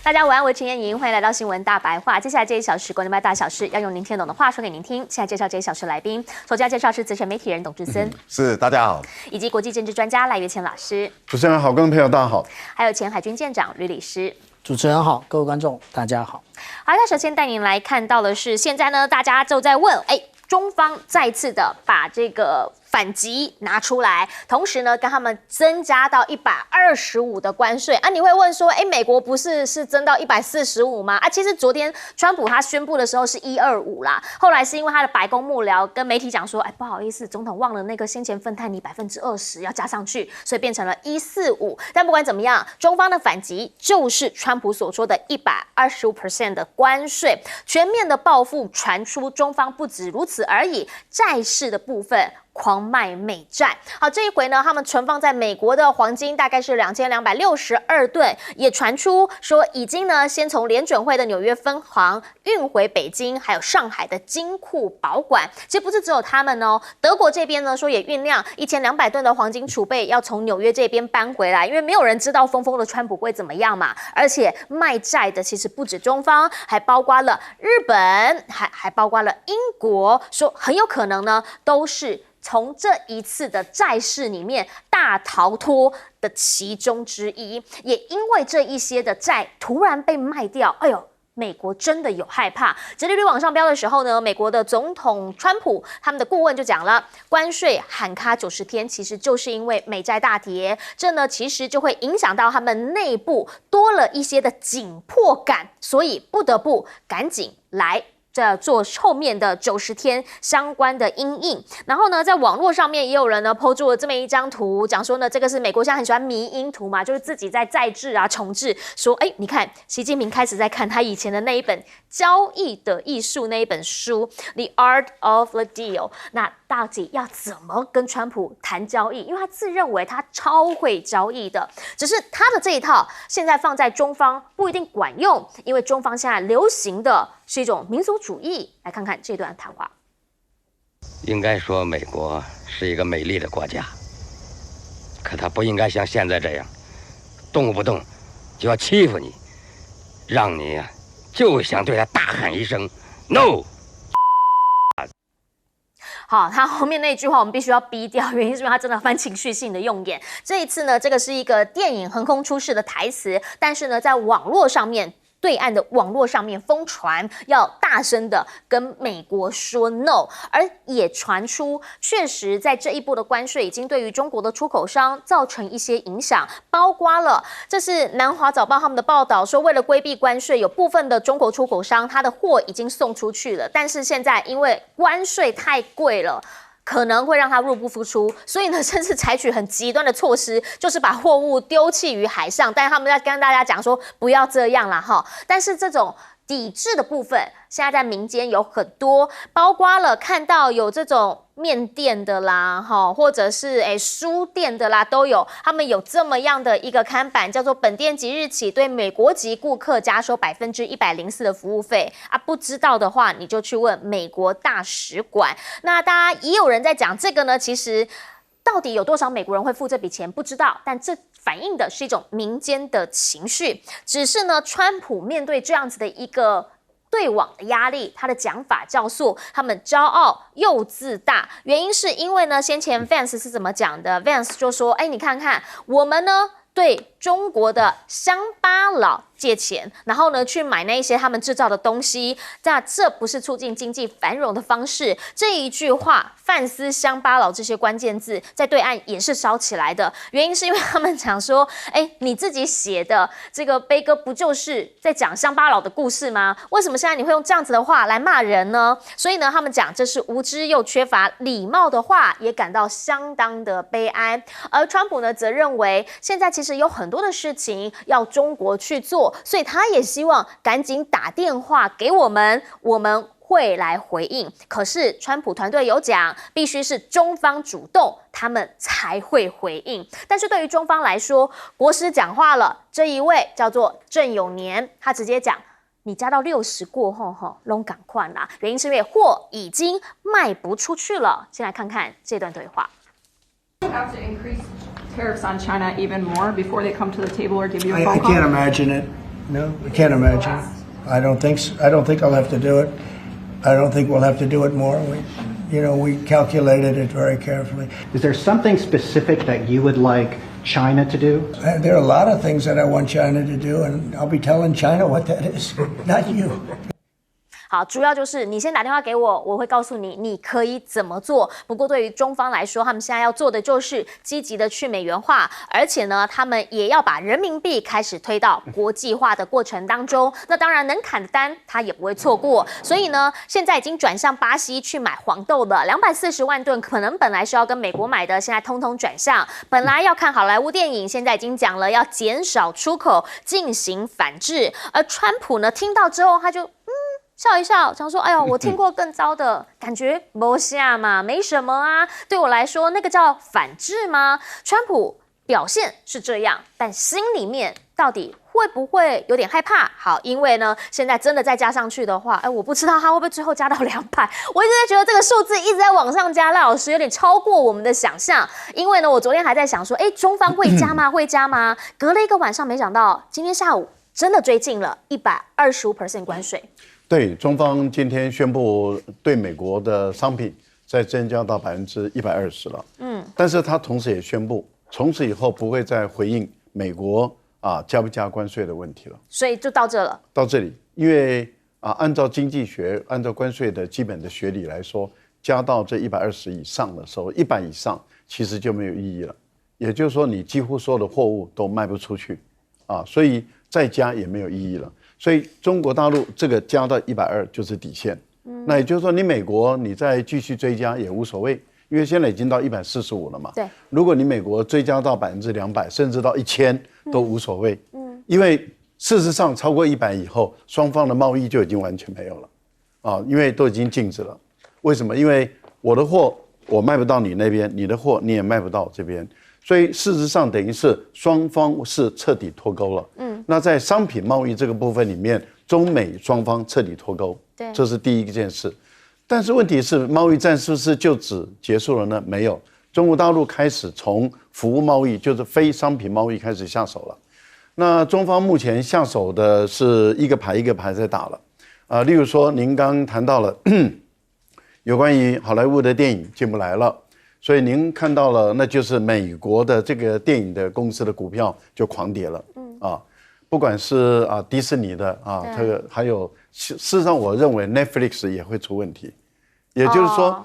大家晚安，我是陈燕莹，欢迎来到新闻大白话。接下来这一小时，国内外大小事要用您听懂的话说给您听。现在介绍这一小时来宾，首先要介绍是资深媒体人董志森，是大家好，以及国际政治专家赖岳谦老师。主持人好，各位朋友大家好，还有前海军舰长吕礼师。主持人好，各位观众大家好。好，那首先带您来看到的是，现在呢，大家就在问，中方再次的把这个反击拿出来，同时呢，跟他们增加到125的关税啊。你会问说，美国不是增到145吗？啊，其实昨天川普他宣布的时候是125啦，后来是因为他的白宫幕僚跟媒体讲说，不好意思，总统忘了那个先前芬太尼20%要加上去，所以变成了145。但不管怎么样，中方的反击就是川普所说的125% 的关税，全面的报复传出，中方不止如此而已，债市的部分狂卖美债。好，这一回呢，他们存放在美国的黄金大概是2262吨，也传出说已经呢先从联准会的纽约分行运回北京，还有上海的金库保管。其实不是只有他们哦，德国这边呢说也酝酿1200吨的黄金储备要从纽约这边搬回来，因为没有人知道疯疯的川普会怎么样嘛。而且卖债的其实不止中方，还包括了日本，还包括了英国，说很有可能呢都是从这一次的债市里面大逃脱的其中之一。也因为这一些的债突然被卖掉，美国真的有害怕。殖利率往上飙的时候呢，美国的总统川普他们的顾问就讲了，关税喊卡90天，其实就是因为美债大跌，这呢其实就会影响到他们内部多了一些的紧迫感，所以不得不赶紧来做后面的90天相关的因应。然后呢，在网络上面也有人呢 po 出了这么一张图，讲说呢，这个是美国现在很喜欢迷因图嘛，就是自己在再制啊重制，说你看习近平开始在看他以前的那一本交易的艺术那一本书 The Art of the Deal， 那到底要怎么跟川普谈交易？因为他自认为他超会交易的，只是他的这一套现在放在中方不一定管用，因为中方现在流行的是一种民族主义。来看看这段谈话。应该说美国是一个美丽的国家，可它不应该像现在这样，动不动就要欺负你，让你就想对他大喊一声 “no”。好，他后面那句话我们必须要逼掉，原因是因为他真的翻情绪性的用眼。这一次呢，这个是一个电影横空出世的台词，但是呢，在网络上面。对岸的网络上面疯传，要大声的跟美国说 no， 而也传出确实在这一波的关税已经对于中国的出口商造成一些影响，包括了这是南华早报他们的报道说，为了规避关税，有部分的中国出口商他的货已经送出去了，但是现在因为关税太贵了。可能会让他入不敷出，所以呢，甚至采取很极端的措施，就是把货物丢弃于海上。但是他们在跟大家讲说，不要这样啦哈。但是这种抵制的部分，现在在民间有很多，包括了看到有这种面店的啦，或者是书店的啦，都有。他们有这么样的一个看板，叫做本店即日起对美国籍顾客加收104%的服务费啊。不知道的话，你就去问美国大使馆。那大家也有人在讲这个呢，其实到底有多少美国人会付这笔钱，不知道，但这反映的是一种民间的情绪。只是呢，川普面对这样子的一个对网的压力，他的讲法叫做他们骄傲又自大。原因是因为呢，先前 Vance 是怎么讲的 ？Vance 就说：“你看看我们呢。”对中国的乡巴佬借钱，然后呢去买那一些他们制造的东西，那这不是促进经济繁荣的方式。这一句话“贩丝乡巴佬”这些关键字在对岸也是烧起来的，原因是因为他们讲说，你自己写的这个悲歌不就是在讲乡巴佬的故事吗？为什么现在你会用这样子的话来骂人呢？所以呢，他们讲这是无知又缺乏礼貌的话，也感到相当的悲哀。而川普呢，则认为现在其实有很多的事情要中国去做，所以他也希望赶紧打电话给我们会来回应。可是川普团队有讲，必须是中方主动，他们才会回应。但是对于中方来说，国师讲话了，这一位叫做郑永年，他直接讲，你加到60过后，拢赶快啦。原因是因为货已经卖不出去了。先来看看这段对话。Have to increase tariffs on China even more before they come to the table or give you a phone I call? can't imagine it. No, I can't imagine. I don't think I'll have to do it. I don't think we'll have to do it more. We calculated it very carefully. Is there something specific that you would like China to do? There are a lot of things that I want China to do, and I'll be telling China what that is, not you. 好，主要就是你先打电话给我，我会告诉你你可以怎么做。不过对于中方来说，他们现在要做的就是积极的去美元化，而且呢，他们也要把人民币开始推到国际化的过程当中。那当然能砍的单，他也不会错过。所以呢，现在已经转向巴西去买黄豆了，240万吨，可能本来是要跟美国买的，现在通通转向。本来要看好莱坞电影，现在已经讲了要减少出口，进行反制。而川普呢，听到之后他就笑一笑，想说：“哎呦，我听过更糟的，感觉没下嘛，没什么啊。对我来说，那个叫反制吗？”川普表现是这样，但心里面到底会不会有点害怕？好，因为呢，现在真的再加上去的话，我不知道他会不会最后加到200。我一直在觉得这个数字一直在往上加，赖老师有点超过我们的想象。因为呢，我昨天还在想说，中方会加吗？会加吗？隔了一个晚上，没想到今天下午真的追进了125% 关税。对，中方今天宣布对美国的商品再增加到120%了。但是他同时也宣布，从此以后不会再回应美国加不加关税的问题了。所以就到这了。到这里，因为按照经济学、按照关税的基本的学理来说，加到这120以上的时候，100以上其实就没有意义了。也就是说，你几乎所有的货物都卖不出去，所以再加也没有意义了。所以中国大陆这个加到120就是底线。那也就是说，你美国你再继续追加也无所谓，因为现在已经到145了嘛。对，如果你美国追加到200%，甚至到1000都无所谓。因为事实上超过100以后，双方的贸易就已经完全没有了，因为都已经禁止了。为什么？因为我的货我卖不到你那边，你的货你也卖不到我这边。所以事实上等于是双方是彻底脱钩了。那在商品贸易这个部分里面，中美双方彻底脱钩，对，这是第一件事。但是问题是，贸易战是不是就只结束了呢？没有，中国大陆开始从服务贸易，就是非商品贸易开始下手了。那中方目前下手的是一个牌一个牌在打了。例如说您刚谈到了有关于好莱坞的电影进不来了。所以您看到了，那就是美国的这个电影的公司的股票就狂跌了。不管是迪士尼的这个还有，事实上我认为 Netflix 也会出问题。也就是说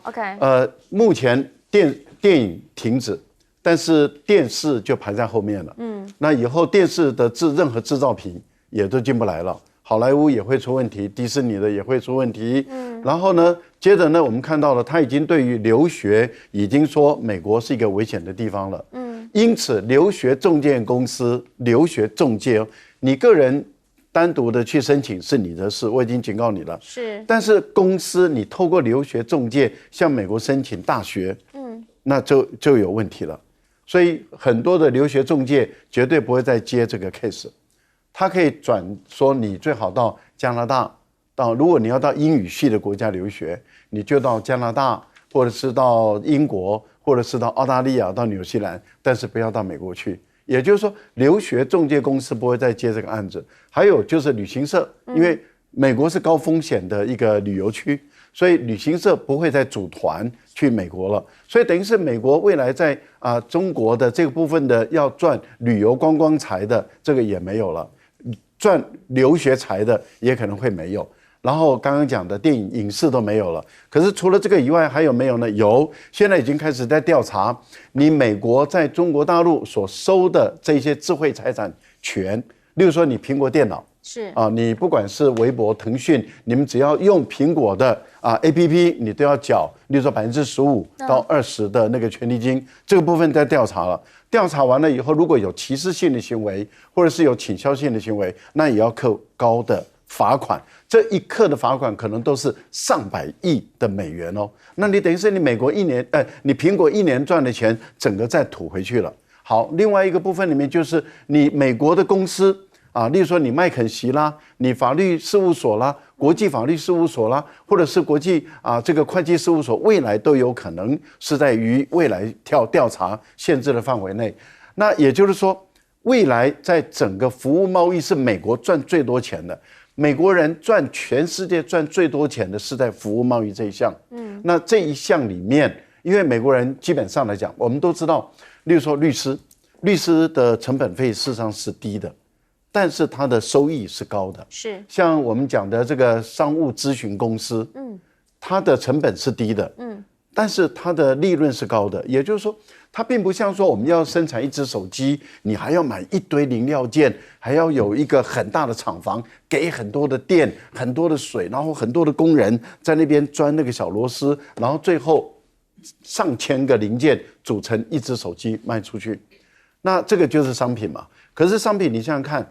目前电影停止，但是电视就排在后面了。那以后电视的任何制造品也都进不来了。好莱坞也会出问题，迪士尼的也会出问题。然后呢，接着呢，我们看到了，他已经对于留学已经说美国是一个危险的地方了。因此留学中介公司、留学中介，你个人单独的去申请是你的事，我已经警告你了。是，但是公司你透过留学中介向美国申请大学，那就有问题了。所以很多的留学中介绝对不会再接这个 case。他可以转说你最好到加拿大，如果你要到英语系的国家留学，你就到加拿大，或者是到英国，或者是到澳大利亚、到纽西兰，但是不要到美国去。也就是说，留学中介公司不会再接这个案子。还有就是旅行社，因为美国是高风险的一个旅游区，所以旅行社不会再组团去美国了。所以等于是美国未来在中国的这个部分的要赚旅游观光财的这个也没有了。赚留学财的也可能会没有，然后刚刚讲的电影影视都没有了。可是除了这个以外还有没有呢？有，现在已经开始在调查你美国在中国大陆所收的这些智慧财产权，例如说你苹果电脑是你不管是微博、腾讯，你们只要用苹果的APP， 你都要缴，例如说15%到20%的那个权利金，这个部分在调查了。调查完了以后，如果有歧视性的行为，或者是有倾销性的行为，那也要扣高的罚款。这一课的罚款可能都是上百亿的美元哦。那你等于是你美国你苹果一年赚的钱，整个再吐回去了。好，另外一个部分里面就是你美国的公司例如说你麦肯锡啦，你法律事务所啦，国际法律事务所啦，或者是国际这个会计事务所，未来都有可能是在于未来调查限制的范围内。那也就是说，未来在整个服务贸易是美国赚最多钱的，美国人赚全世界赚最多钱的是在服务贸易这一项。那这一项里面，因为美国人基本上来讲，我们都知道，例如说律师的成本费事实上是低的，但是它的收益是高的。是像我们讲的这个商务咨询公司，它的成本是低的，但是它的利润是高的。也就是说，它并不像说我们要生产一只手机，你还要买一堆零料件，还要有一个很大的厂房，给很多的电、很多的水，然后很多的工人在那边钻那个小螺丝，然后最后上千个零件组成一只手机卖出去。那这个就是商品嘛。可是商品你想想看，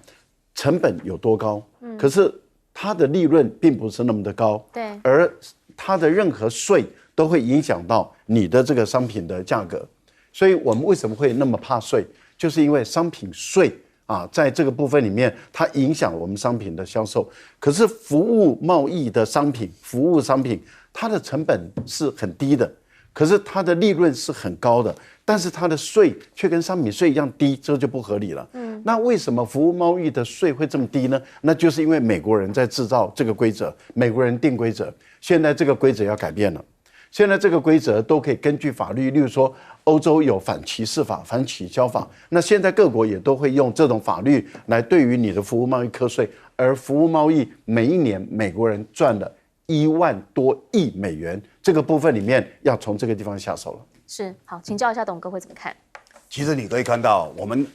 成本有多高？可是它的利润并不是那么的高，对，而它的任何税都会影响到你的这个商品的价格。所以我们为什么会那么怕税，就是因为商品税啊，在这个部分里面，它影响我们商品的销售。可是服务贸易的商品，服务商品，它的成本是很低的，可是它的利润是很高的，但是它的税却跟商品税一样低，这就不合理了。那为什么服务贸易的税会这么低呢？那就是因为美国人在制造这个规则，美国人定规则，现在这个规则要改变了。现在这个规则都可以根据法律，例如说欧洲有反歧视法、反取消法，那现在各国也都会用这种法律来对于你的服务贸易课税，而服务贸易每一年美国人赚了1万多亿美元，这个部分里面要从这个地方下手了。是好，请教一下董哥会怎么看？其实你可以看到，我们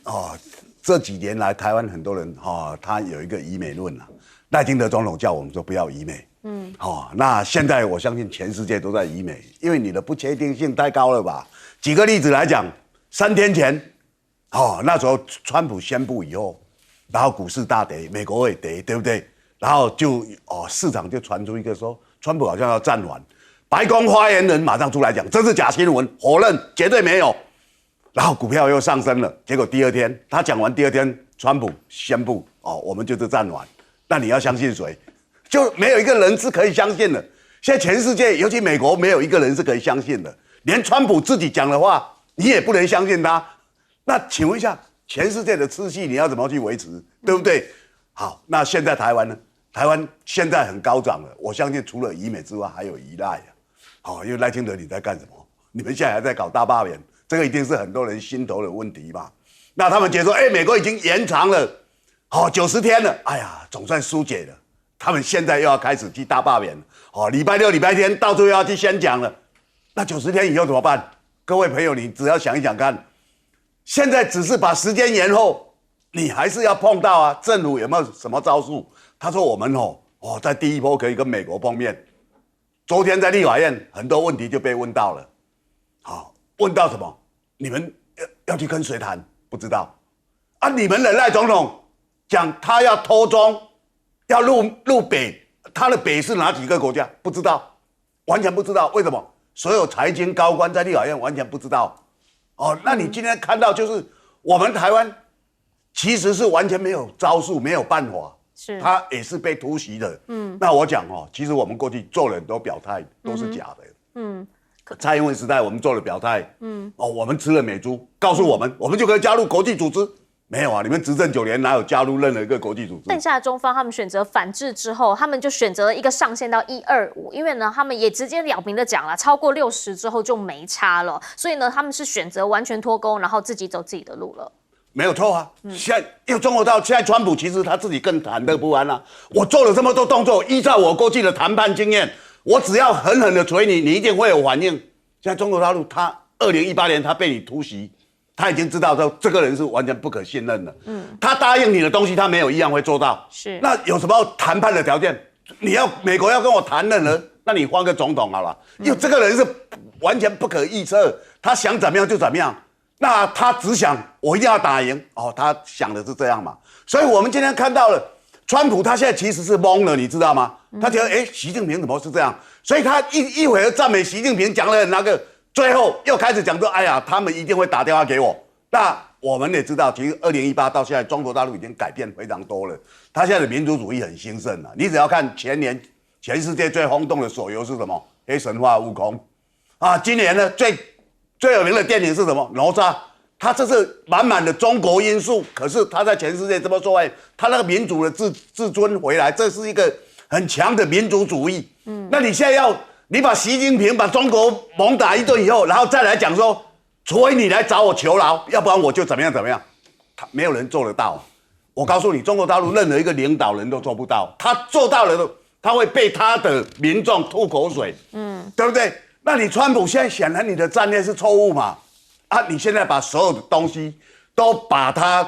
这几年来台湾很多人他有一个医美论啊，赖清德总统叫我们说不要医美。那现在我相信全世界都在医美，因为你的不确定性太高了吧？举个例子来讲，3天前，那时候川普宣布以后，然后股市大跌，美国也跌，对不对？然后就市场就传出一个说，川普好像要暂缓，白宫发言人马上出来讲，这是假新闻，否认，绝对没有。然后股票又上升了，结果第二天他讲完，第二天川普宣布我们就是暂缓，那你要相信谁？就没有一个人是可以相信的。现在全世界，尤其美国，没有一个人是可以相信的。连川普自己讲的话，你也不能相信他。那请问一下，全世界的秩序你要怎么去维持，对不对？好，那现在台湾呢？台湾现在很高涨了，我相信除了医美之外，还有依赖因为赖清德你在干什么？你们现在还在搞大罢免，这个一定是很多人心头的问题嘛。那他们觉得说，美国已经延长了90天了，哎呀，总算疏解了。他们现在又要开始去大罢免了，礼拜六、礼拜天到处又要去宣讲了。那90天以后怎么办？各位朋友，你只要想一想看，现在只是把时间延后，你还是要碰到啊。政府有没有什么招数？他说我们在第一波可以跟美国碰面。昨天在立法院很多问题就被问到了，问到什么？你们要去跟谁谈？不知道啊。你们的赖总统讲他要脱中。要入北，他的北是哪几个国家？不知道，完全不知道。为什么？所有财经高官在立法院完全不知道。那你今天看到就是我们台湾其实是完全没有招数，没有办法，是他也是被突袭的。那我讲其实我们过去做了很多表态都是假的。蔡英文时代我们做了表态，我们吃了美猪，告诉我们就可以加入国际组织。没有啊！你们执政9年，哪有加入任何一个国际组织？但现在中方他们选择反制之后，他们就选择了一个上限到125，因为呢，他们也直接了明的讲了，超过60之后就没差了，所以呢，他们是选择完全脱钩，然后自己走自己的路了。没有错啊！现在又中国到现在，川普其实他自己更忐忑不安啊。我做了这么多动作，依照我过去的谈判经验，我只要狠狠的捶你，你一定会有反应。现在中国大陆，他2018年他被你突袭。他已经知道说这个人是完全不可信任的，他答应你的东西，他没有一样会做到。是，那有什么谈判的条件？你要美国要跟我谈的人，那你换个总统好了。因为这个人是完全不可预测，他想怎么样就怎么样。那他只想我一定要打赢他想的是这样嘛。所以我们今天看到了川普，他现在其实是懵了，你知道吗？他觉得习近平怎么是这样？所以他一会儿赞美习近平，讲了那个。最后又开始讲说，哎呀，他们一定会打电话给我。那我们也知道，其实2018到现在，中国大陆已经改变非常多了。他现在的民族主义很兴盛了。你只要看前年全世界最轰动的手游是什么？黑神话悟空。今年呢最有名的电影是什么？哪吒。他这是满满的中国因素，可是他在全世界这么做，他那个民主的自尊回来，这是一个很强的民族主义。那你现在你把习近平把中国猛打一顿以后，然后再来讲说，除非你来找我求饶，要不然我就怎么样怎么样，他没有人做得到。我告诉你，中国大陆任何一个领导人都做不到，他做到了，他会被他的民众吐口水，对不对？那你川普现在显然你的战略是错误嘛？你现在把所有的东西都把它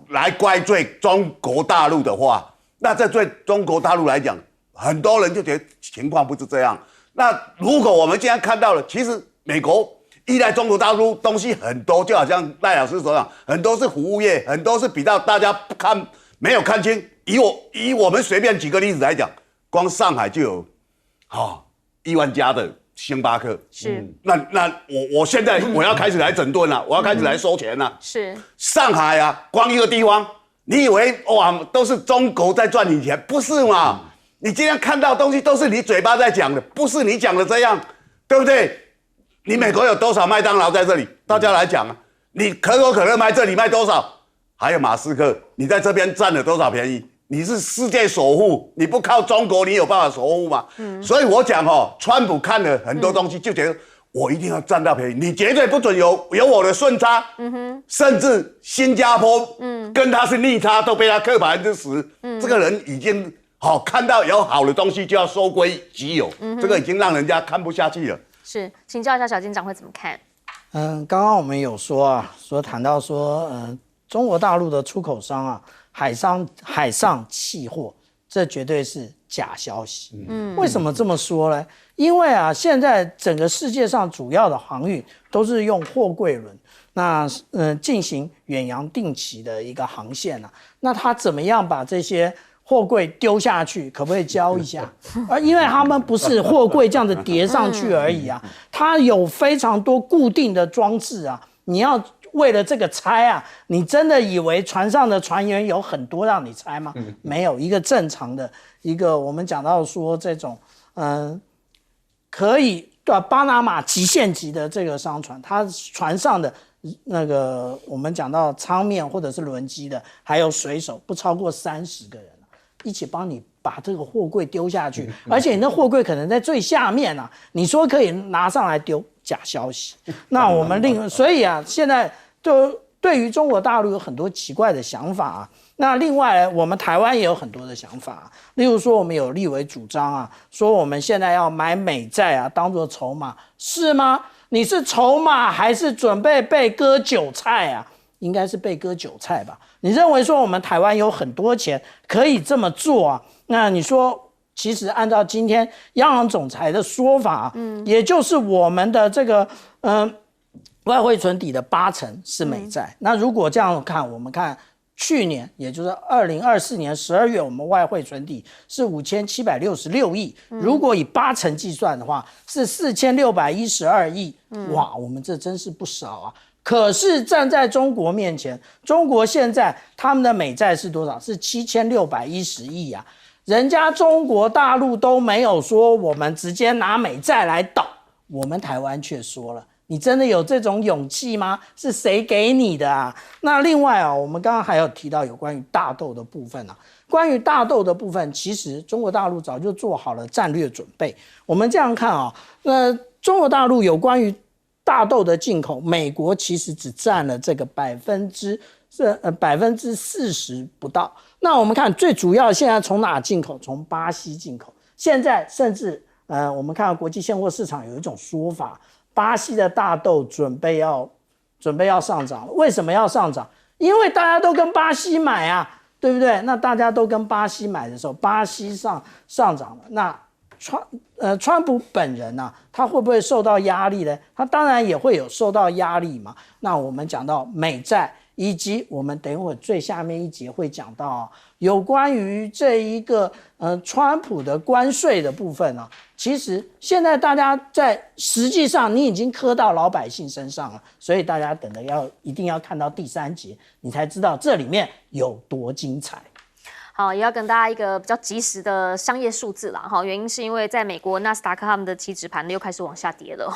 来怪罪中国大陆的话，那这对中国大陆来讲，很多人就觉得情况不是这样。那如果我们现在看到了，其实美国依赖中国大陆东西很多，就好像赖老师所讲，很多是服务业，很多是比较大家没有看清。以我们随便举个例子来讲，光上海就有1万家的星巴克。是。那我现在我要开始来整顿了，我要开始来收钱了。是。上海啊，光一个地方，你以为都是中国在赚你钱？不是嘛？你今天看到的东西都是你嘴巴在讲的，不是你讲的这样，对不对？你美国有多少麦当劳在这里？大家来讲啊，你可口可乐卖这里卖多少？还有马斯克，你在这边占了多少便宜？你是世界首富，你不靠中国，你有办法首富吗？所以我讲川普看了很多东西，就觉得我一定要占到便宜，你绝对不准有我的顺差。甚至新加坡，跟他是逆差，都被他克10%。这个人已经看到有好的东西就要收归己有，这个已经让人家看不下去了。是，请教一下小金长会怎么看？刚刚我们有谈到中国大陆的出口商啊，海上弃货，这绝对是假消息。为什么这么说呢？因为现在整个世界上主要的航运都是用货柜轮，那进行远洋定期的一个航线那它怎么样把这些货柜丢下去，可不可以教一下？因为他们不是货柜这样子叠上去而已它有非常多固定的装置你要为了这个拆你真的以为船上的船员有很多让你拆吗？没有，一个正常的我们讲到说这种可以巴拿马极限级的这个商船，它船上的那个我们讲到舱面或者是轮机的，还有水手不超过30个人一起帮你把这个货柜丢下去，而且你那货柜可能在最下面你说可以拿上来丢，假消息。那我们所以现在对于中国大陆有很多奇怪的想法那另外我们台湾也有很多的想法例如说我们有立委主张说我们现在要买美债当作筹码，是吗？你是筹码还是准备被割韭菜应该是被割韭菜吧？你认为说我们台湾有很多钱可以这么做那你说其实按照今天央行总裁的说法也就是我们的这个外汇存底的80%是美债。那如果这样看，我们看去年也就是2024年12月我们外汇存底是5766亿如果以80%计算的话是4612亿哇，我们这真是不少可是站在中国面前，中国现在他们的美债是多少？是7610亿人家中国大陆都没有说我们直接拿美债来倒，我们台湾却说了。你真的有这种勇气吗？是谁给你的那另外我们刚刚还有提到有关于大豆的部分关于大豆的部分，其实中国大陆早就做好了战略准备。我们这样看那中国大陆有关于大豆的进口，美国其实只占了这个40%不到。那我们看最主要现在从哪进口？从巴西进口。现在甚至我们看到国际现货市场有一种说法，巴西的大豆准备要上涨了。为什么要上涨？因为大家都跟巴西买对不对？那大家都跟巴西买的时候，巴西上涨了，那川普本人他会不会受到压力呢？他当然也会有受到压力嘛。那我们讲到美债，以及我们等一会儿最下面一节会讲到有关于这一个川普的关税的部分其实现在大家实际上你已经磕到老百姓身上了，所以大家等着一定要看到第3节，你才知道这里面有多精彩。好，也要跟大家一个比较及时的商业数字啦。哈，原因是因为在美国纳斯达克他们的期指盘又开始往下跌了。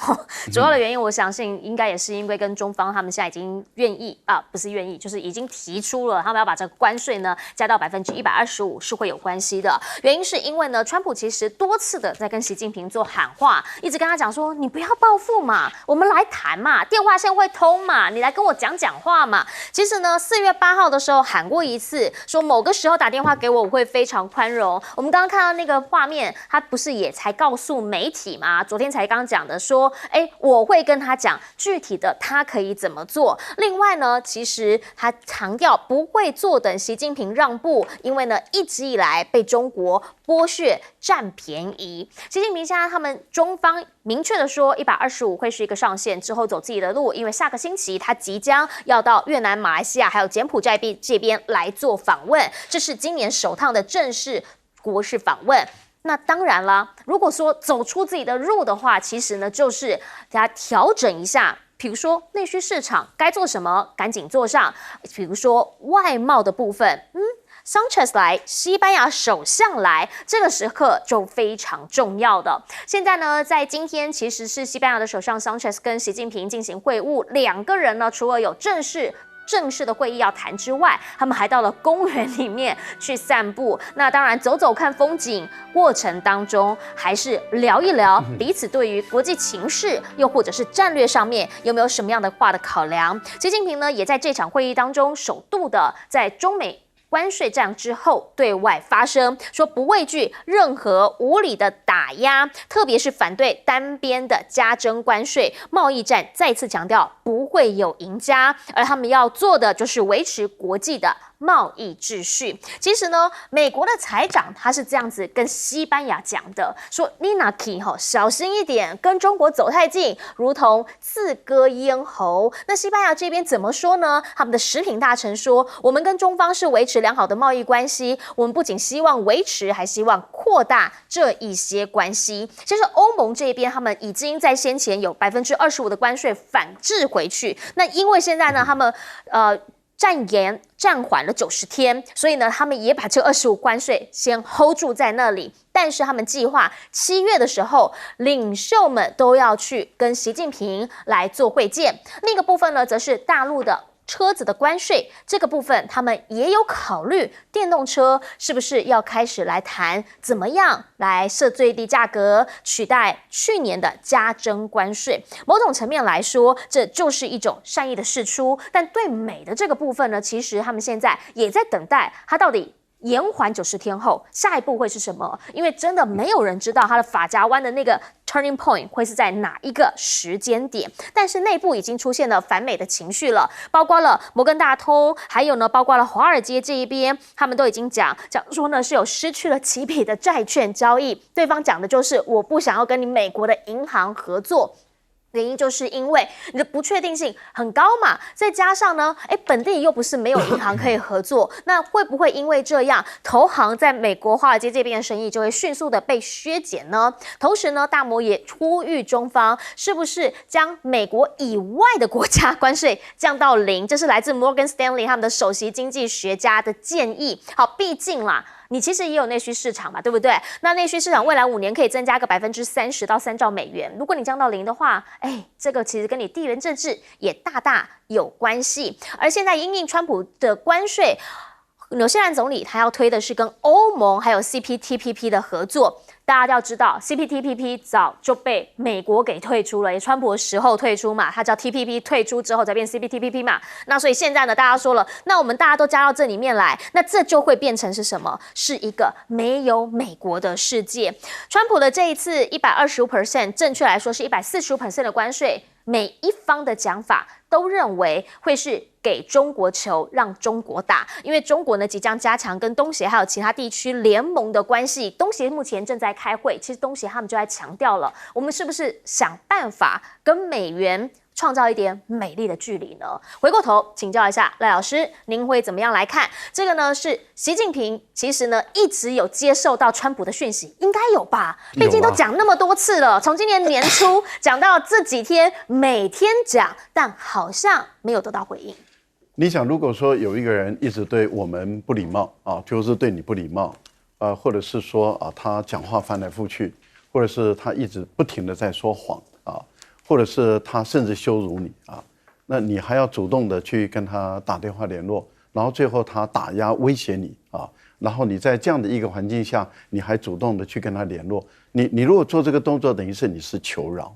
主要的原因，我相信应该也是因为跟中方他们现在已经愿意啊，不是愿意，就是已经提出了他们要把这个关税呢加到125%是会有关系的。原因是因为呢，川普其实多次的在跟习近平做喊话，一直跟他讲说，你不要报复嘛，我们来谈嘛，电话线会通嘛，你来跟我讲话嘛。其实呢，4月8号的时候喊过一次，说某个时候打电话给我，我会非常宽容。我们刚刚看到那个画面，他不是也才告诉媒体吗？昨天才刚讲的说，我会跟他讲具体的他可以怎么做。另外呢，其实他强调不会坐等习近平让步，因为呢一直以来被中国剥削占便宜。习近平现在他们中方明确的说，125会是一个上限，之后走自己的路，因为下个星期他即将要到越南、马来西亚还有柬埔寨这边来做访问，这是今年首趟的正式国事访问。那当然了，如果说走出自己的路的话，其实呢就是大家调整一下，比如说内需市场该做什么，赶紧做上。比如说外贸的部分，Sanchez 来，西班牙首相来，这个时刻就非常重要的。现在呢，在今天其实是西班牙的首相 Sanchez 跟习近平进行会晤，两个人呢，除了有正式的会议要谈之外，他们还到了公园里面去散步。那当然走走看风景，过程当中还是聊一聊彼此对于国际情势，又或者是战略上面有没有什么样的话的考量。习近平呢，也在这场会议当中首度的在中美关税战之后对外发声，说不畏惧任何无理的打压，特别是反对单边的加征关税。贸易战再次强调不会有赢家，而他们要做的就是维持国际的贸易秩序。其实呢，美国的财长他是这样子跟西班牙讲的，说你那可小心一点，跟中国走太近，如同自割咽喉。那西班牙这边怎么说呢？他们的食品大臣说，我们跟中方是维持良好的贸易关系，我们不仅希望维持，还希望扩大这一些关系。其实欧盟这边他们已经在先前有25%的关税反制回去，那因为现在呢，他们暂缓了90天，所以呢，他们也把这25关税先 hold 住在那里。但是他们计划7月的时候，领袖们都要去跟习近平来做会见。另一个部分呢，则是大陆的车子的关税，这个部分他们也有考虑，电动车是不是要开始来谈怎么样来设最低价格，取代去年的加征关税。某种层面来说，这就是一种善意的释出。但对美的这个部分呢，其实他们现在也在等待它到底延缓90天后，下一步会是什么？因为真的没有人知道它的法夹湾的那个 turning point 会是在哪一个时间点。但是内部已经出现了反美的情绪了，包括了摩根大通，还有呢，包括了华尔街这一边，他们都已经讲说呢是有失去了几笔的债券交易。对方讲的就是我不想要跟你美国的银行合作。原因就是因为你的不确定性很高嘛，再加上呢，本地又不是没有银行可以合作，那会不会因为这样，投行在美国华尔街这边的生意就会迅速的被削减呢？同时呢，大摩也呼吁中方是不是将美国以外的国家关税降到0？这是来自 Morgan Stanley 他们的首席经济学家的建议。好，毕竟啦，你其实也有内需市场嘛，对不对？那内需市场未来5年可以增加个30%到3兆美元。如果你降到0的话，这个其实跟你地缘政治也大大有关系。而现在因应川普的关税，纽西兰总理他要推的是跟欧盟还有 CPTPP 的合作。大家要知道 CPTPP 早就被美国给退出了，也川普的时候退出嘛，他叫 TPP 退出之后才变 CPTPP 嘛。那所以现在呢，大家说了，那我们大家都加到这里面来，那这就会变成是什么？是一个没有美国的世界。川普的这一次125%，正确来说是145%的关税，每一方的讲法都认为会是给中国球，让中国打，因为中国呢即将加强跟东协还有其他地区联盟的关系。东协目前正在开会，其实东协他们就在强调了，我们是不是想办法跟美元创造一点美丽的距离呢？回过头请教一下赖老师，您会怎么样来看这个呢？是习近平其实呢一直有接受到川普的讯息，应该有吧？毕竟都讲那么多次了，从今年年初讲到这几天，每天讲，但好像没有得到回应。你想，如果说有一个人一直对我们不礼貌啊，就是对你不礼貌，或者是说啊，他讲话翻来覆去，或者是他一直不停的在说谎啊，或者是他甚至羞辱你啊，那你还要主动的去跟他打电话联络，然后最后他打压威胁你啊，然后你在这样的一个环境下，你还主动的去跟他联络，你如果做这个动作，等于是你是求饶，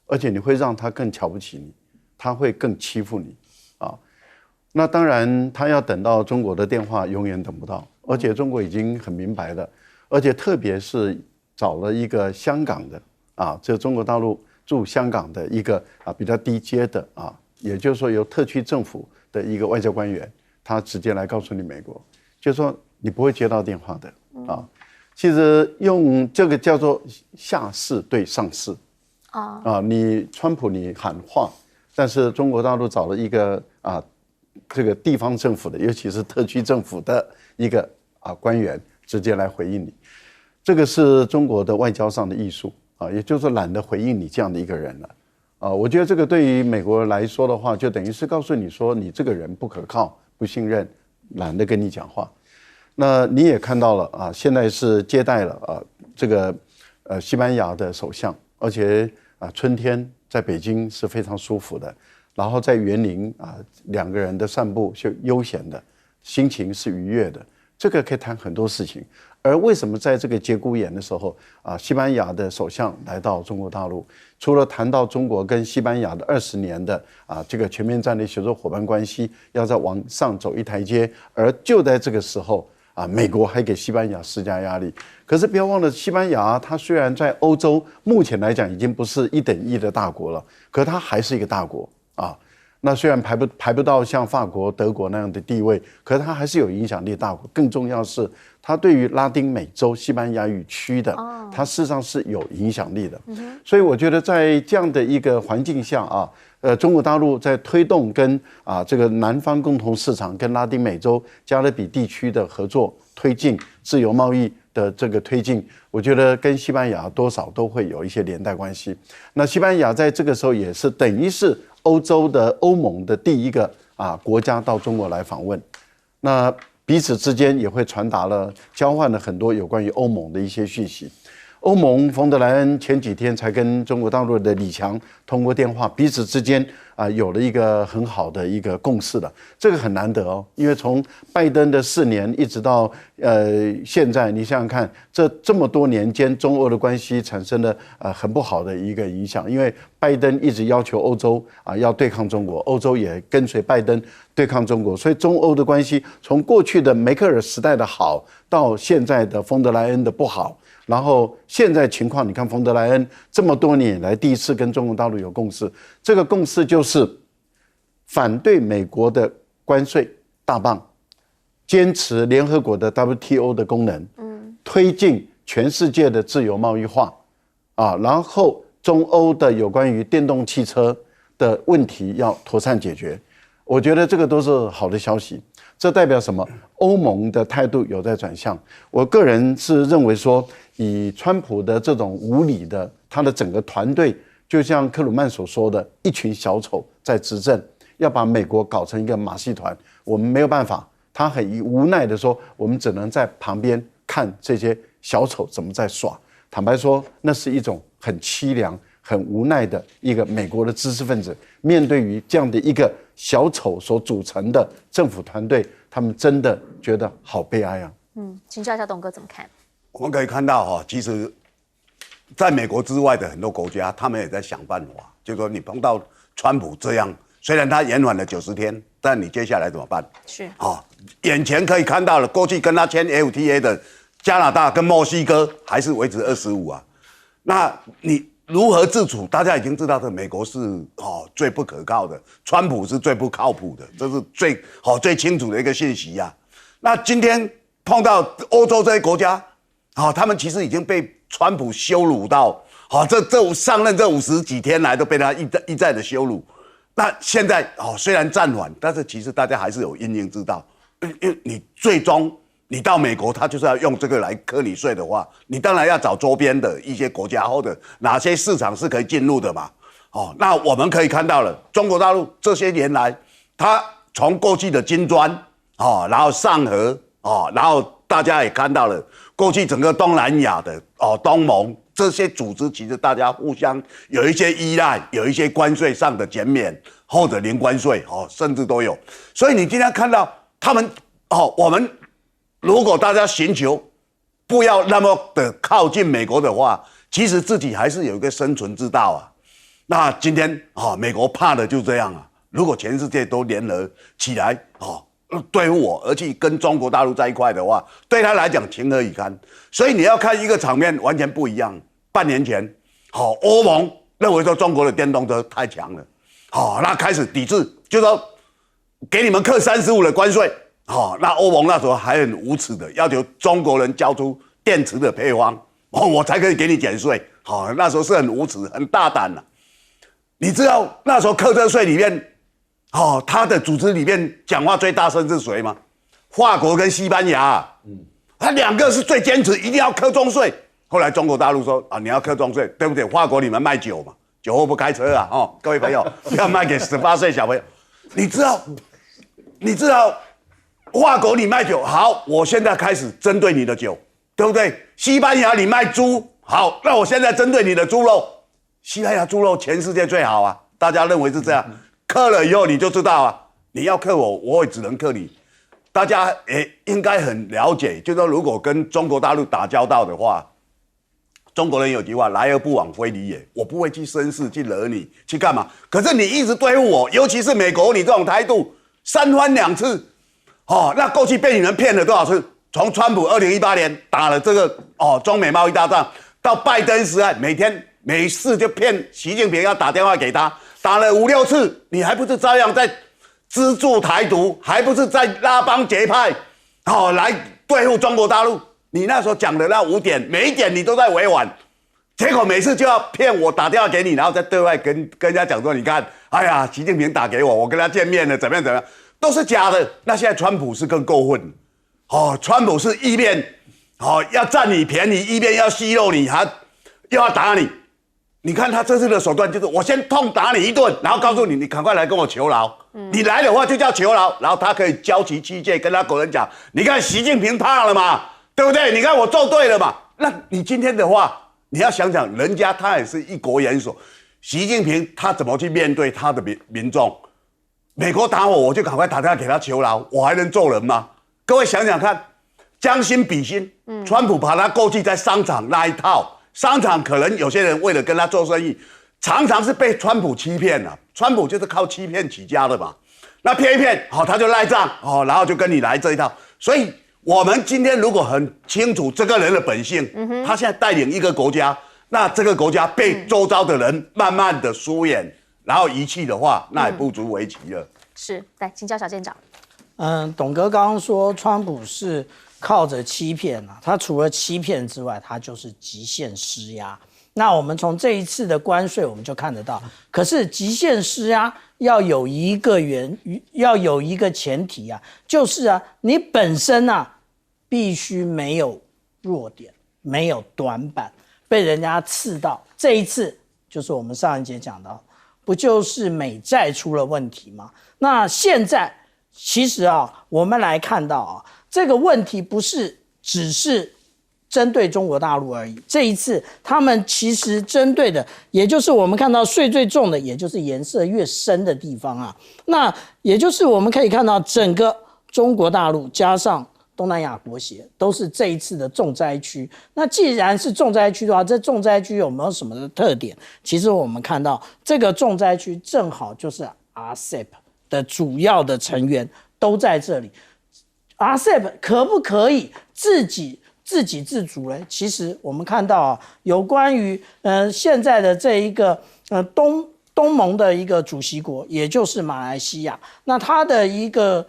而且你会让他更瞧不起你，他会更欺负你啊。那当然，他要等到中国的电话，永远等不到。而且中国已经很明白的，而且特别是找了一个香港的啊，这中国大陆驻香港的一个比较低阶的啊，也就是说由特区政府的一个外交官员，他直接来告诉你美国，就是说你不会接到电话的啊。其实用这个叫做下士对上士啊，你川普你喊话，但是中国大陆找了一个这个地方政府的，尤其是特区政府的一个官员，直接来回应你，这个是中国的外交上的艺术啊，也就是说懒得回应你这样的一个人了啊。我觉得这个对于美国来说的话，就等于是告诉你说你这个人不可靠、不信任，懒得跟你讲话。那你也看到了啊，现在是接待了这个西班牙的首相，而且春天在北京是非常舒服的。然后在园林两个人的散步就悠闲的，心情是愉悦的，这个可以谈很多事情。而为什么在这个节骨眼的时候西班牙的首相来到中国大陆，除了谈到中国跟西班牙的20年的这个全面战略协作伙伴关系要再往上走一台阶，而就在这个时候美国还给西班牙施加压力。可是不要忘了，西班牙它虽然在欧洲目前来讲已经不是1等1的大国了，可它还是一个大国那虽然排不到像法国、德国那样的地位，可是它还是有影响力大国。更重要是，它对于拉丁美洲西班牙语区的，它事实上是有影响力的。所以我觉得在这样的一个环境下中国大陆在推动跟这个南方共同市场跟拉丁美洲、加勒比地区的合作推进自由贸易的这个推进，我觉得跟西班牙多少都会有一些连带关系。那西班牙在这个时候也是等于是欧洲的欧盟的第一个国家到中国来访问，那彼此之间也会传达了、交换了很多有关于欧盟的一些讯息。欧盟冯德莱恩前几天才跟中国大陆的李强通过电话，彼此之间有了一个很好的一个共识了，这个很难得因为从拜登的4年一直到现在，你想想看，这么多年间，中欧的关系产生了很不好的一个影响，因为拜登一直要求欧洲要对抗中国，欧洲也跟随拜登对抗中国，所以中欧的关系从过去的梅克尔时代的好，到现在的冯德莱恩的不好。然后现在情况，你看冯德莱恩这么多年以来第一次跟中国大陆有共识，这个共识就是反对美国的关税大棒，坚持联合国的 WTO 的功能，推进全世界的自由贸易化然后中欧的有关于电动汽车的问题要妥善解决。我觉得这个都是好的消息。这代表什么？欧盟的态度有在转向。我个人是认为说，以川普的这种无理的，他的整个团队，就像克鲁曼所说的，一群小丑在执政，要把美国搞成一个马戏团，我们没有办法。他很无奈的说，我们只能在旁边看这些小丑怎么在耍。坦白说，那是一种很凄凉、很无奈的一个美国的知识分子，面对于这样的一个小丑所组成的政府团队，他们真的觉得好悲哀啊。请教一下董哥怎么看？我们可以看到其实在美国之外的很多国家，他们也在想办法，就是说你碰到川普这样，虽然他延缓了90天，但你接下来怎么办？是眼前可以看到了，过去跟他签 FTA 的加拿大跟墨西哥还是维持25那你如何自处？大家已经知道，美国是最不可靠的，川普是最不靠谱的，这是最清楚的一个信息那今天碰到欧洲这些国家，他们其实已经被川普羞辱到，这上任这50几天来都被他一再的羞辱。那现在虽然暂缓，但是其实大家还是有因应之道，因为你最终。你到美国，他就是要用这个来课你税的话，你当然要找周边的一些国家或者哪些市场是可以进入的嘛。那我们可以看到了，中国大陆这些年来，他从过去的金砖然后上合然后大家也看到了过去整个东南亚的东盟这些组织，其实大家互相有一些依赖，有一些关税上的减免或者零关税甚至都有。所以你今天看到他们我们如果大家寻求不要那么的靠近美国的话，其实自己还是有一个生存之道啊。那今天美国怕的就这样啊。如果全世界都联合起来对付我，而且跟中国大陆在一块的话，对他来讲情何以堪？所以你要看一个场面完全不一样。半年前，欧盟认为说中国的电动车太强了，那开始抵制，就说给你们课35%的关税，那欧盟那时候还很无耻的要求中国人交出电池的配方，我才可以给你减税，那时候是很无耻、很大胆的。你知道那时候课这税里面，他的组织里面讲话最大声是谁吗？法国跟西班牙，他2个是最坚持一定要课重税。后来中国大陆说你要课重税，对不对？法国你们卖酒嘛，酒后不开车啊，各位朋友不要卖给18岁小朋友。你知道，法国你卖酒好，我现在开始针对你的酒，对不对？西班牙你卖猪好，那我现在针对你的猪肉，西班牙猪肉全世界最好啊，大家认为是这样。克了以后你就知道啊，你要克我，我也只能克你。大家也应该很了解，就是说如果跟中国大陆打交道的话，中国人有句话，来而不往非礼也。我不会去绅士去惹你，去干嘛？可是你一直对付我，尤其是美国，你这种态度3番2次，那过去被你们骗了多少次？从川普2018年打了这个中美贸易大战，到拜登时代，每天每次就骗习近平要打电话给他，打了5、6次，你还不是照样在资助台独，还不是在拉帮结派，来对付中国大陆？你那时候讲的那5点，每一点你都在委婉，结果每次就要骗我打电话给你，然后再对外跟人家讲说，你看，哎呀，习近平打给我，我跟他见面了，怎么样，都是假的。那现在川普是更过分，川普是一边要占你便宜，一边要奚落你，还又要打你。你看他这次的手段就是，我先痛打你一顿，然后告诉你，你赶快来跟我求饶。你来的话就叫求饶，然后他可以交齐器械跟他国人讲，你看习近平怕了嘛，对不对？你看我做对了嘛。那你今天的话，你要想想，人家他也是一国元首，习近平他怎么去面对他的民众？美国打我就赶快打电话给他求饶，我还能做人吗？各位想想看，将心比心，川普把他过去在商场那一套。商场可能有些人为了跟他做生意，常常是被川普欺骗了。川普就是靠欺骗起家的嘛。那骗一骗，他就赖账，然后就跟你来这一套。所以我们今天如果很清楚这个人的本性，他现在带领一个国家，那这个国家被周遭的人慢慢的疏远，然后遗弃的话，那也不足为奇了。是，来请教小舰长。董哥刚刚说川普是靠着欺骗啊，他除了欺骗之外，他就是极限施压。那我们从这一次的关税我们就看得到，可是极限施压要有一个前提啊，就是啊，你本身啊必须没有弱点，没有短板，被人家刺到。这一次就是我们上一节讲到，不就是美债出了问题吗？那现在其实啊，我们来看到啊，这个问题不是只是针对中国大陆而已。这一次他们其实针对的，也就是我们看到税最重的，也就是颜色越深的地方啊。那也就是我们可以看到整个中国大陆加上东南亚国协都是这一次的重灾区。那既然是重灾区的话，这重灾区有没有什么的特点？其实我们看到这个重灾区正好就是 RCEP 的主要的成员都在这里。RCEP 可不可以自给自足呢？其实我们看到啊，有关于现在的这一个东盟的一个主席国，也就是马来西亚，那他的一个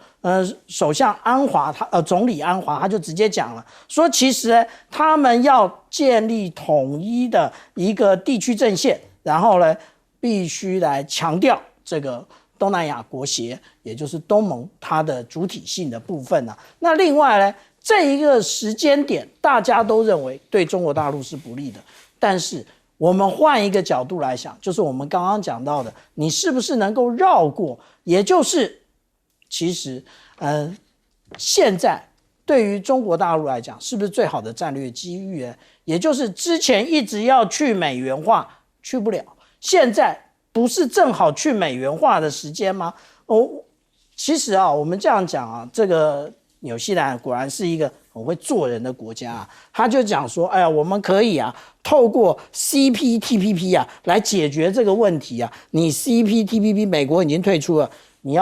首相安华，总理安华他就直接讲了，说其实呢，他们要建立统一的一个地区阵线，然后呢，必须来强调这个东南亚国协，也就是东盟它的主体性的部分啊。那另外呢，这一个时间点，大家都认为对中国大陆是不利的，但是我们换一个角度来想，就是我们刚刚讲到的，你是不是能够绕过，也就是其实，现在对于中国大陆来讲，是不是最好的战略机遇呢？也就是之前一直要去美元化，去不了，现在不是正好去美元化的时间吗？其实啊，我们这样讲啊，这个纽西兰果然是一个很会做人的国家啊，他就讲说，哎呀，我们可以啊，透过 CPTPP 啊来解决这个问题啊。你 CPTPP 美国已经退出了，你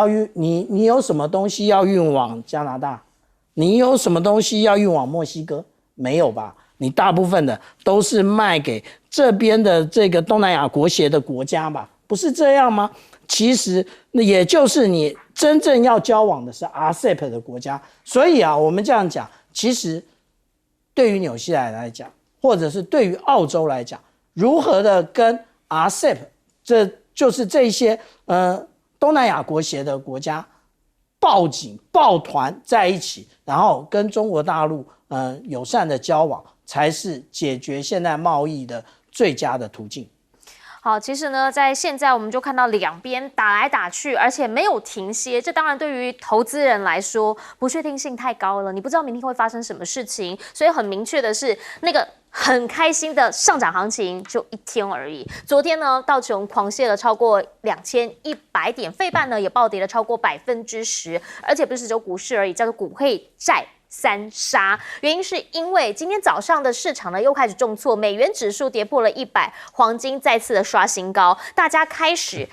有什么东西要运往加拿大？你有什么东西要运往墨西哥？没有吧？你大部分的都是卖给这边的这个东南亚国协的国家吧？不是这样吗？其实那也就是你真正要交往的是 RCEP 的国家，所以啊，我们这样讲，其实对于纽西兰来讲，或者是对于澳洲来讲，如何的跟 RCEP， 这就是这些东南亚国协的国家抱团在一起，然后跟中国大陆友善的交往，才是解决现在贸易的最佳的途径。好，其实呢，在现在我们就看到两边打来打去，而且没有停歇。这当然对于投资人来说，不确定性太高了，你不知道明天会发生什么事情。所以很明确的是，那个很开心的上涨行情就一天而已。昨天呢，道琼狂泻了超过2100点，费半呢也暴跌了超过10%，而且不是只有股市而已，叫做股汇债三杀。原因是因为今天早上的市场呢又开始重挫，美元指数跌破了100，黄金再次的刷新高，大家开始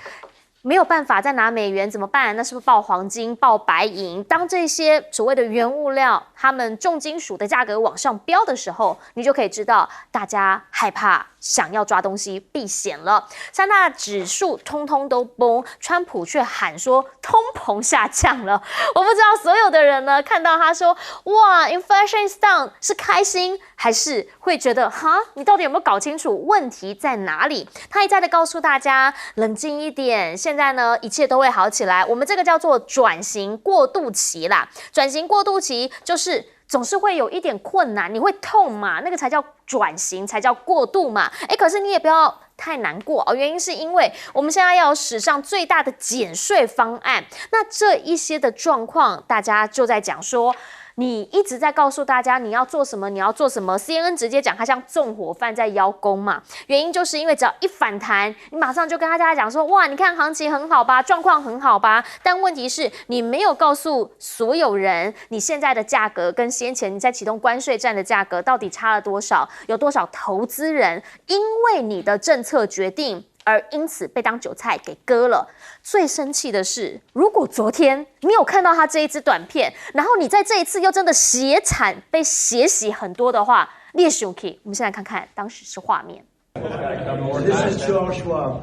没有办法再拿美元怎么办？那是不是报黄金、报白银？当这些所谓的原物料，他们重金属的价格往上飙的时候，你就可以知道大家害怕，想要抓东西避险了。三大指数通通都崩，川普却喊说通膨下降了。我不知道所有的人呢看到他说哇 inflation is down 是开心，还是会觉得哈你到底有没有搞清楚问题在哪里？他一再的告诉大家冷静一点，现在呢一切都会好起来。我们这个叫做转型过渡期啦，转型过渡期就是总是会有一点困难，你会痛嘛，那个才叫转型，才叫过渡嘛。可是你也不要太难过哦，原因是因为我们现在要有史上最大的减税方案。那这一些的状况，大家就在讲说，你一直在告诉大家你要做什么，你要做什么。CNN 直接讲他像纵火犯在邀功嘛，原因就是因为只要一反弹，你马上就跟大家讲说，哇，你看行情很好吧，状况很好吧。但问题是你没有告诉所有人，你现在的价格跟先前你在启动关税战的价格到底差了多少，有多少投资人因为你的政策决定而因此被当韭菜给割了。最生气的是，如果昨天你有看到他这一支短片，然后你在这一次又真的血惨被血洗很多的话，你也生气。我们现在看看当时是画面。This is Charles Schwab.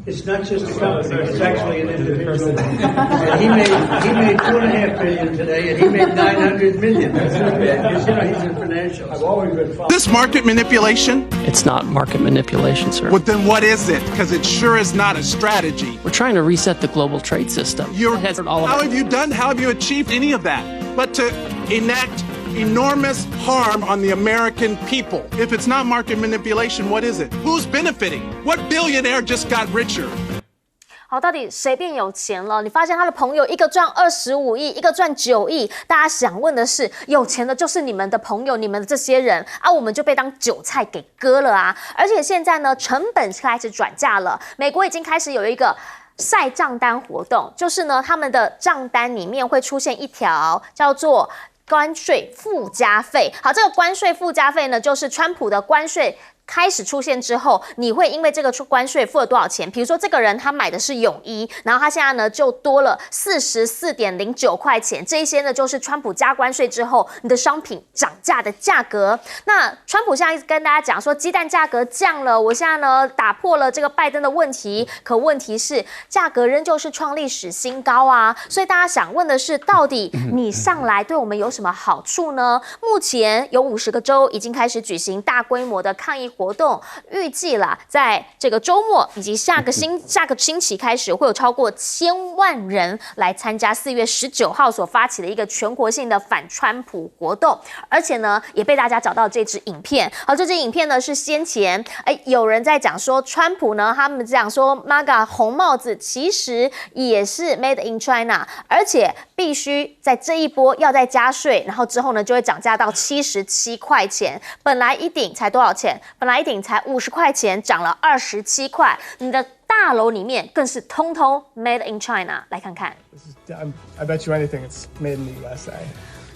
It's not just a company, it's actually an individual. And he made $2.5 billion today, and he made $900 million. He's a financial. I've always been following. This market manipulation? It's not market manipulation, sir. Well, then what is it? Because it sure is not a strategy. We're trying to reset the global trade system. How have you achieved any of that? But to enact enormous harm on the American people. If it's not market manipulation, what is it? Who's benefiting? What billionaire just got richer? 好，到底谁变有钱了？你发现他的朋友一个赚25亿，一个赚9亿。大家想问的是，有钱的就是你们的朋友，你们的这些人啊，我们就被当韭菜给割了啊！而且现在呢，成本开始转嫁了，美国已经开始有一个晒账单活动，就是呢，他们的账单里面会出现一条叫做关税附加费。好，这个关税附加费呢，就是川普的关税开始出现之后，你会因为这个关税付了多少钱？比如说这个人他买的是泳衣，然后他现在呢就多了44.09块钱，这一些呢就是川普加关税之后你的商品涨价的价格。那川普现在跟大家讲说，鸡蛋价格降了，我现在呢打破了这个拜登的问题，可问题是价格仍旧是创历史新高啊！所以大家想问的是，到底你上来对我们有什么好处呢？目前有50个州已经开始举行大规模的抗议活动，预计啦，在这个周末以及下个星期开始，会有超过1000万人来参加4月19号所发起的一个全国性的反川普活动，而且呢，也被大家找到这支影片。好，这支影片呢是先前有人在讲说，川普呢他们讲说 MAGA 红帽子其实也是 Made in China， 而且必须在这一波要再加税，然后之后呢就会涨价到77块钱。本来一顶才多少钱？本来一顶才50块钱，涨了27块。你的大楼里面更是通通 Made in China。来看看。I bet you anything it's made in the USA。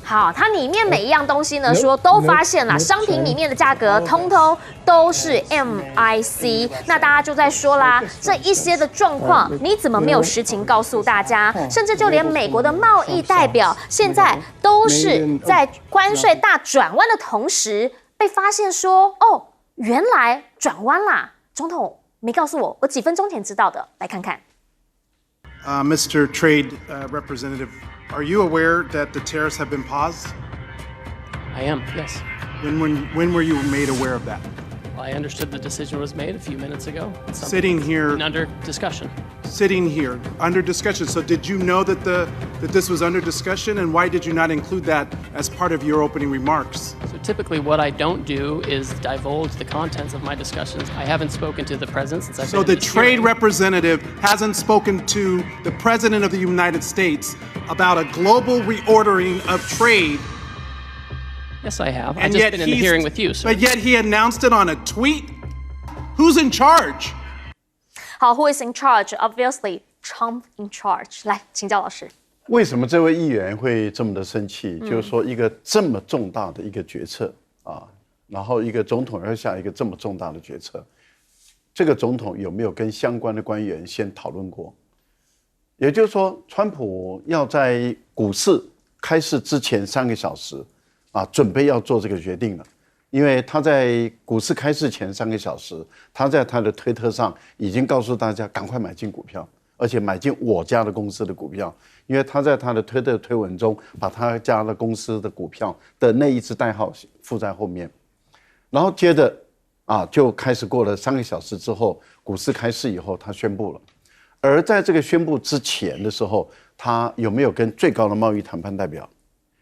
好，它里面每一样东西呢，说都发现了，商品里面的价格通通都是 MIC。那大家就在说啦，这一些的状况，你怎么没有实情告诉大家？甚至就连美国的贸易代表，现在都是在关税大转弯的同时，被发现说，哦，原来转弯啦，总统没告诉我，我几分钟前知道的。来看看。Mr. Trade Representative, are you aware that the tariffs have been paused? I am, yes. When were you made aware of that? I understood the decision was made a few minutes ago. Sitting here under discussion. Sitting here under discussion. So did you know that this was under discussion, and why did you not include that as part of your opening remarks? So typically what I don't do is divulge the contents of my discussions. I haven't spoken to the president since I've been So the trade representative hasn't spoken to the president of the United States about a global reordering of trade. Yes, I have. And I've just been in the hearing with you, sir. But yet he announced it on a tweet? Who's in charge? 好 ，Who is in charge? Obviously, Trump in charge. 来，请教老师。为什么这位议员会这么的生气？就是说，一个这么重大的一个决策啊，然后一个总统要下一个这么重大的决策，这个总统有没有跟相关的官员先讨论过？也就是说，川普要在股市开市之前3个小时。准备要做这个决定了，因为他在股市开市前3个小时，他在他的推特上已经告诉大家赶快买进股票，而且买进我家的公司的股票，因为他在他的推特推文中把他家的公司的股票的那一支代号附在后面，然后接着就开始过了3个小时之后，股市开市以后，他宣布了，而在这个宣布之前的时候，他有没有跟最高的贸易谈判代表？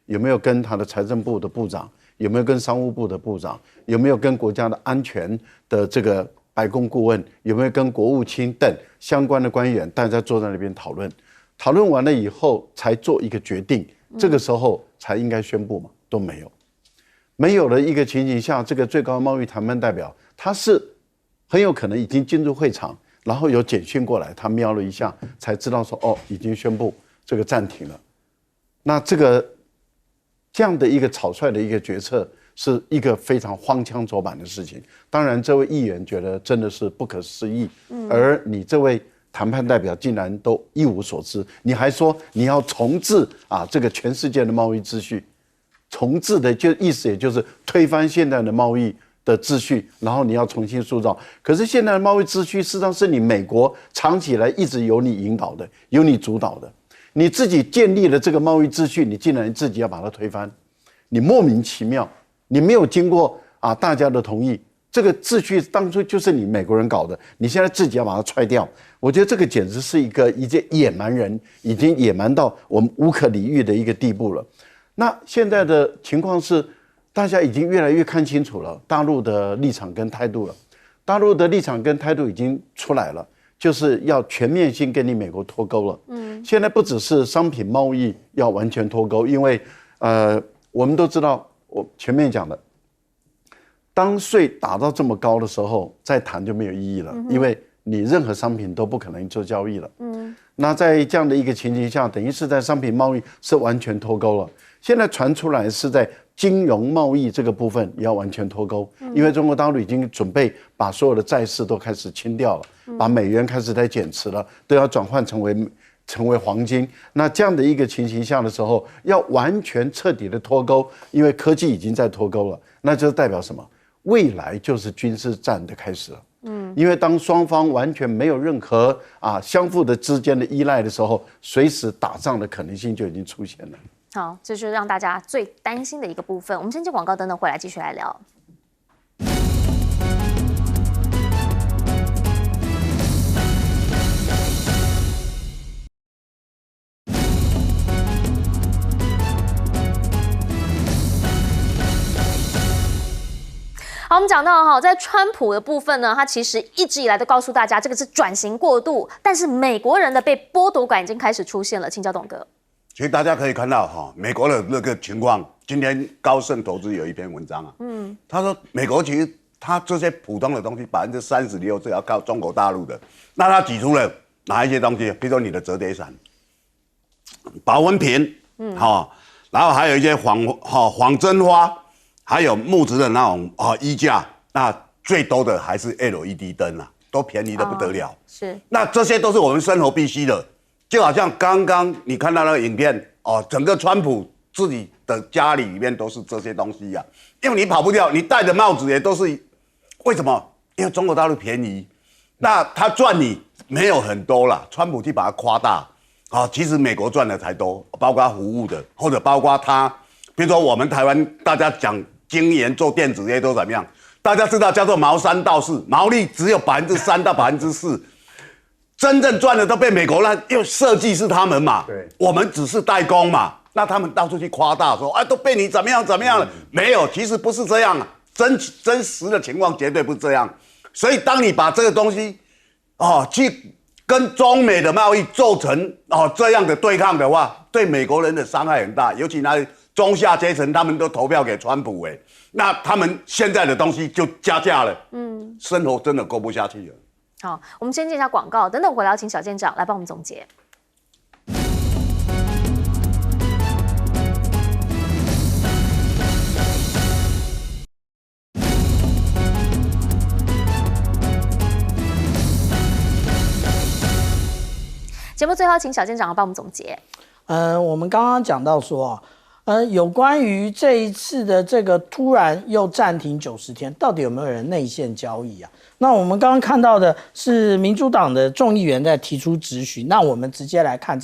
有没有跟他的财政部的部长？有没有跟商务部的部长？有没有跟国家的安全的这个白宫顾问？有没有跟国务卿等相关的官员？大家坐在那边讨论，讨论完了以后才做一个决定，这个时候才应该宣布嘛？都没有，没有的一个情形下，这个最高贸易谈判代表他是很有可能已经进入会场，然后有简讯过来，他瞄了一下，才知道说哦，已经宣布这个暂停了。那这样的一个草率的一个决策，是一个非常荒腔走板的事情。当然，这位议员觉得真的是不可思议，而你这位谈判代表竟然都一无所知，你还说你要重置这个全世界的贸易秩序，重置的意思也就是推翻现在的贸易的秩序，然后你要重新塑造。可是现在的贸易秩序事实上是你美国长期以来一直由你引导的，由你主导的。你自己建立了这个贸易秩序，你竟然自己要把它推翻，你莫名其妙，你没有经过大家的同意，这个秩序当初就是你美国人搞的，你现在自己要把它踹掉，我觉得这个简直是一件野蛮人，已经野蛮到我们无可理喻的一个地步了。那现在的情况是，大家已经越来越看清楚了大陆的立场跟态度了，大陆的立场跟态度已经出来了。就是要全面性跟你美国脱钩了。现在不只是商品贸易要完全脱钩，因为我们都知道，我前面讲的，当税打到这么高的时候，再谈就没有意义了，因为你任何商品都不可能做交易了。那在这样的一个情形下，等于是在商品贸易是完全脱钩了。现在传出来是在金融贸易这个部分也要完全脱钩，因为中国大陆已经准备把所有的债市都开始清掉了，把美元开始在减持了，都要转换成为黄金。那这样的一个情形下的时候，要完全彻底的脱钩，因为科技已经在脱钩了，那就代表什么？未来就是军事战的开始了。因为当双方完全没有任何相互的之间的依赖的时候，随时打仗的可能性就已经出现了。好，这就是让大家最担心的一个部分。我们先接广告，等等回来继续来聊。好，我们讲到在川普的部分呢，他其实一直以来都告诉大家，这个是转型过渡，但是美国人的被剥夺感已经开始出现了。请教董哥。其实大家可以看到美国的那个情况，今天高盛投资有一篇文章啊，他说美国其实他这些普通的东西36%是要靠中国大陆的，那他举出了哪一些东西？比如说你的折叠伞、保温瓶，然后还有一些仿真花，还有木质的那种衣架，那最多的还是 LED 灯啊，都便宜的不得了。是，那这些都是我们生活必须的。就好像刚刚你看到那个影片整个川普自己的家里面都是这些东西啊，因为你跑不掉，你戴的帽子也都是，为什么？因为中国大陆便宜，那他赚你没有很多啦，川普去把它夸大其实美国赚的才多，包括服务的，或者包括他，比如说我们台湾大家讲精研做电子业都怎么样？大家知道叫做毛三到四，毛利只有3%到4%。真正赚的都被美国那，因为设计是他们嘛，对，我们只是代工嘛，那他们到处去夸大说，都被你怎么样了？没有，其实不是这样啊，真实的情况绝对不是这样。所以当你把这个东西，去跟中美的贸易做成这样的对抗的话，对美国人的伤害很大，尤其那中下阶层他们都投票给川普那他们现在的东西就加价了，生活真的过不下去了。好，我们先接一下广告，等等回来请小舰长来帮我们总结。节目最后，请小舰长帮我们总结。我们刚刚讲到说有关于这一次的这个突然又暂停90天，到底有没有人内线交易啊？那我们刚刚看到的是民主党的众议员在提出质询，那我们直接来看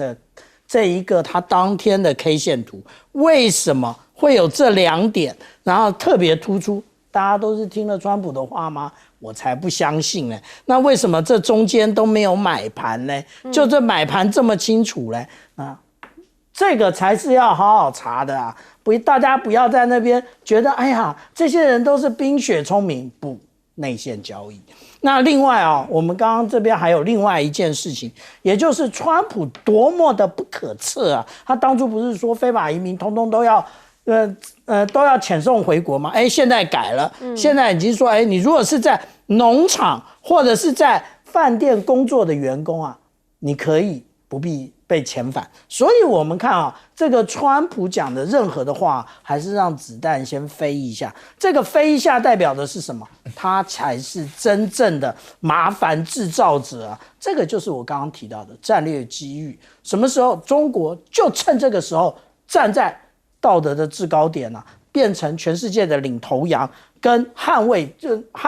这一个他当天的 K 线图，为什么会有这2点，然后特别突出？大家都是听了川普的话吗？我才不相信呢。那为什么这中间都没有买盘呢？就这买盘这么清楚呢？这个才是要好好查的啊！大家不要在那边觉得，哎呀，这些人都是冰雪聪明，不，内线交易。那另外我们刚刚这边还有另外一件事情，也就是川普多么的不可测啊！他当初不是说非法移民通通都要遣送回国吗？现在改了，现在已经说，你如果是在农场或者是在饭店工作的员工啊，你可以不必被遣返。所以我们看这个川普讲的任何的话，还是让子弹先飞一下。这个飞一下代表的是什么？他才是真正的麻烦制造者啊！这个就是我刚刚提到的战略机遇。什么时候中国就趁这个时候站在道德的制高点变成全世界的领头羊跟捍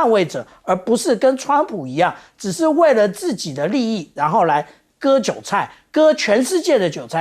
卫者，而不是跟川普一样，只是为了自己的利益，然后来割韭菜，割全世界的韭菜。